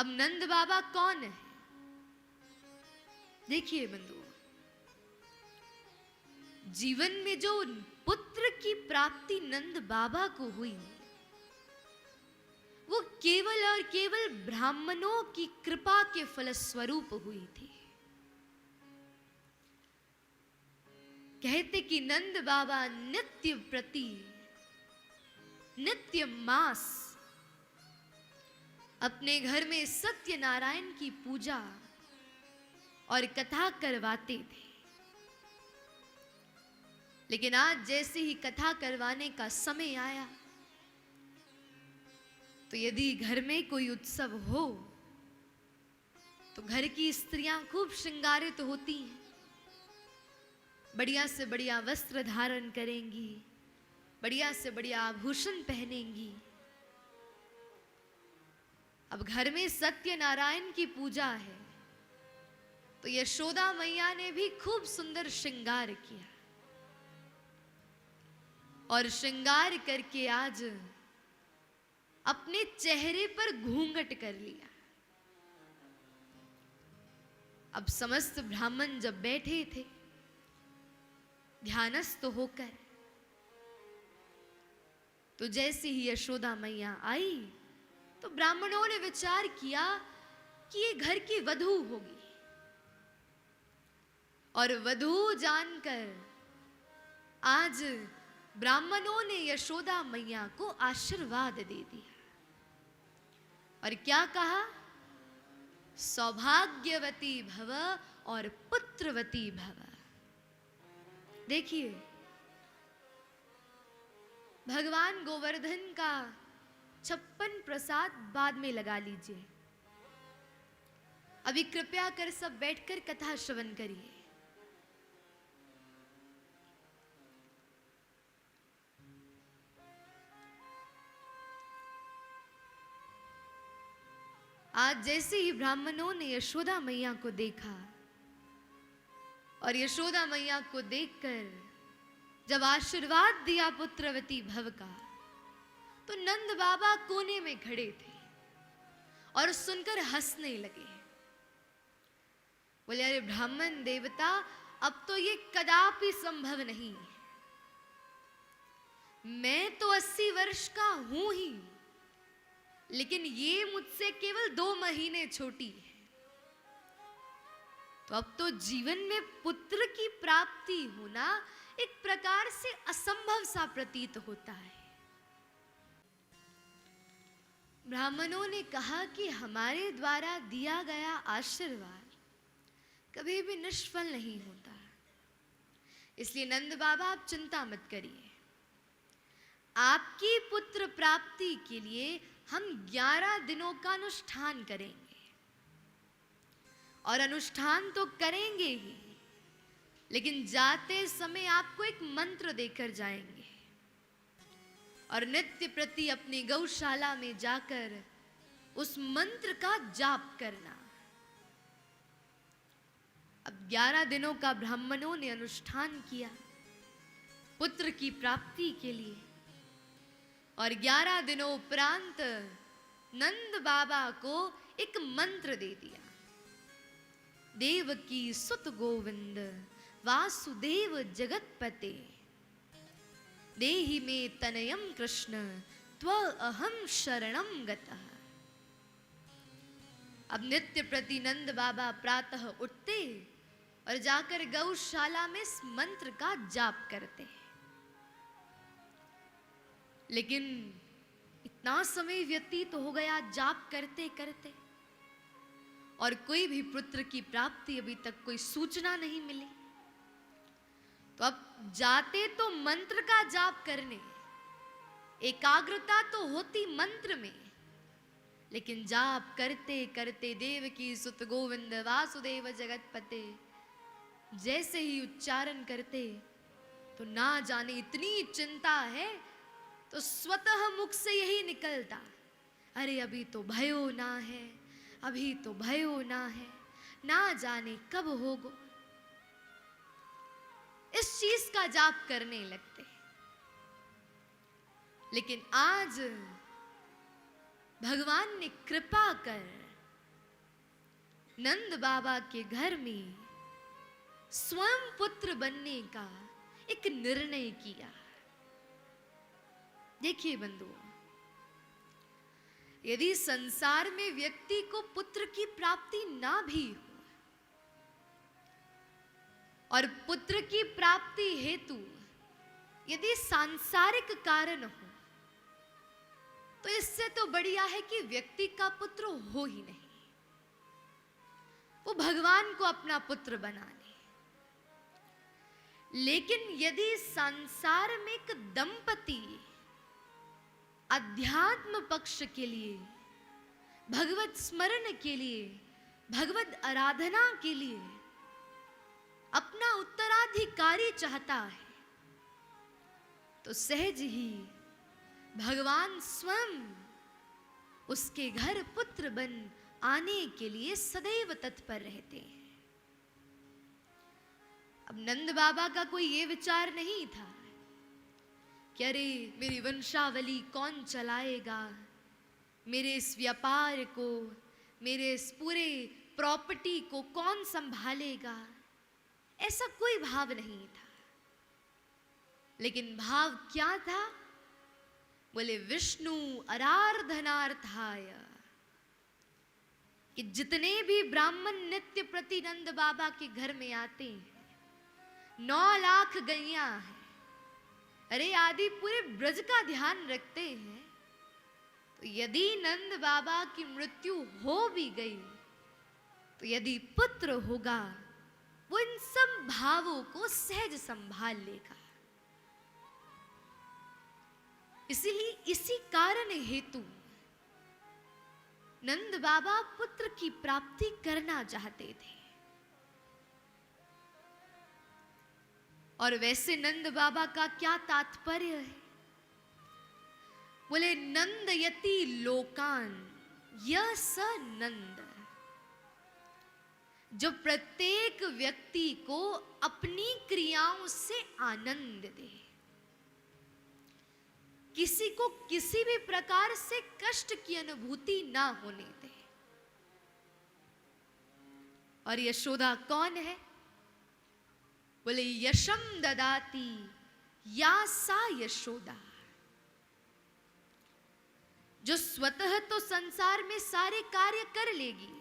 अब नंद बाबा कौन है? देखिए बंधु, जीवन में जो पुत्र की प्राप्ति नंद बाबा को हुई, वो केवल और केवल ब्राह्मणों की कृपा के फलस्वरूप हुई थी। कहते कि नंद बाबा नित्य प्रति नित्य मास अपने घर में सत्यनारायण की पूजा और कथा करवाते थे। लेकिन आज जैसे ही कथा करवाने का समय आया, तो यदि घर में कोई उत्सव हो तो घर की स्त्रियां खूब श्रृंगारित होती हैं, बढ़िया से बढ़िया वस्त्र धारण करेंगी, बढ़िया से बढ़िया आभूषण पहनेंगी। अब घर में सत्यनारायण की पूजा है, तो यशोदा मैया ने भी खूब सुंदर श्रृंगार किया और श्रृंगार करके आज अपने चेहरे पर घूंघट कर लिया। अब समस्त ब्राह्मण जब बैठे थे ध्यानस्थ होकर, तो जैसे ही यशोदा मैया आई तो ब्राह्मणों ने विचार किया कि ये घर की वधू होगी, और वधू जानकर आज ब्राह्मणों ने यशोदा मैया को आशीर्वाद दे दिया और क्या कहा? सौभाग्यवती भव और पुत्रवती भव। देखिए, भगवान गोवर्धन का 56 प्रसाद बाद में लगा लीजिए। अभी कृपया कर सब बैठकर कथा श्रवण करिए। आज जैसे ही ब्राह्मणों ने यशोदा मैया को देखा और यशोदा मैया को देखकर जब आशीर्वाद दिया पुत्रवती भव का, तो नंद बाबा कोने में खड़े थे और सुनकर हंसने लगे। बोले, अरे ब्राह्मण देवता, अब तो ये कदापि संभव नहीं। मैं तो 80 वर्ष का हूं ही, लेकिन ये मुझसे केवल 2 महीने छोटी है। तो अब तो जीवन में पुत्र की प्राप्ति होना एक प्रकार से असंभव सा प्रतीत होता है। ब्राह्मणों ने कहा कि हमारे द्वारा दिया गया आशीर्वाद कभी भी निष्फल नहीं होता, इसलिए नंद बाबा आप चिंता मत करिए। आपकी पुत्र प्राप्ति के लिए हम 11 दिनों का अनुष्ठान करेंगे, और अनुष्ठान तो करेंगे ही, लेकिन जाते समय आपको एक मंत्र देकर जाएंगे और नित्य प्रति अपनी गौशाला में जाकर उस मंत्र का जाप करना। अब 11 दिनों का ब्राह्मणों ने अनुष्ठान किया पुत्र की प्राप्ति के लिए, और 11 दिनों उपरांत नंद बाबा को एक मंत्र दे दिया। देवकी सुत गोविंद वासुदेव जगतपते देहि में तनयम कृष्ण त्व अहम शरणम गतः। अब नित्य प्रति नंद बाबा प्रातः उठते और जाकर गौशाला में इस मंत्र का जाप करते। लेकिन इतना समय व्यतीत हो गया जाप करते करते, और कोई भी पुत्र की प्राप्ति अभी तक कोई सूचना नहीं मिली। तो अब जाते तो मंत्र का जाप करने, एकाग्रता तो होती मंत्र में, लेकिन जाप करते करते देवकी सुत गोविंद वासुदेव जगतपते जैसे ही उच्चारण करते, तो ना जाने इतनी चिंता है तो स्वतः मुख से यही निकलता, अरे अभी तो भयो ना है, अभी तो भयो ना है, ना जाने कब होगा। इस चीज का जाप करने लगते। लेकिन आज भगवान ने कृपा कर नंद बाबा के घर में स्वयं पुत्र बनने का एक निर्णय किया। देखिए बंधुओं, यदि संसार में व्यक्ति को पुत्र की प्राप्ति ना भी हो और पुत्र की प्राप्ति हेतु यदि सांसारिक कारण हो, तो इससे तो बढ़िया है कि व्यक्ति का पुत्र हो ही नहीं, वो भगवान को अपना पुत्र बना ले। लेकिन यदि संसार में एक दंपति अध्यात्म पक्ष के लिए, भगवत स्मरण के लिए, भगवत आराधना के लिए अपना उत्तराधिकारी चाहता है, तो सहज ही भगवान स्वयं उसके घर पुत्र बन आने के लिए सदैव तत्पर रहते हैं। अब नंद बाबा का कोई ये विचार नहीं था कि अरे मेरी वंशावली कौन चलाएगा, मेरे इस व्यापार को, मेरे इस पूरे प्रॉपर्टी को कौन संभालेगा। ऐसा कोई भाव नहीं था। लेकिन भाव क्या था? बोले विष्णु आराधनार्थाय, कि जितने भी ब्राह्मण नित्य प्रति नंद बाबा के घर में आते हैं, 9 लाख गैया है, अरे आदि पूरे ब्रज का ध्यान रखते हैं, तो यदि नंद बाबा की मृत्यु हो भी गई, तो यदि पुत्र होगा वो इन सब भावों को सहज संभाल लेगा। इसीलिए इसी कारण हेतु नंद बाबा पुत्र की प्राप्ति करना चाहते थे। और वैसे नंद बाबा का क्या तात्पर्य है? बोले नंदयति लोकान यह स नंद, जो प्रत्येक व्यक्ति को अपनी क्रियाओं से आनंद दे, किसी को किसी भी प्रकार से कष्ट की अनुभूति ना होने दे। और यशोदा कौन है? बोले यशम ददाती या सा यशोदा, जो स्वतः तो संसार में सारे कार्य कर लेगी,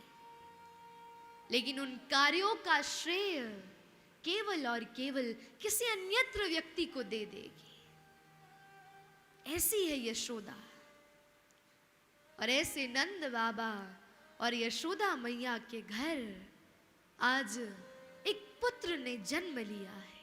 लेकिन उन कार्यों का श्रेय केवल और केवल किसी अन्यत्र व्यक्ति को दे देगी। ऐसी है यशोदा। और ऐसे नंद बाबा और यशोदा मैया के घर आज एक पुत्र ने जन्म लिया है।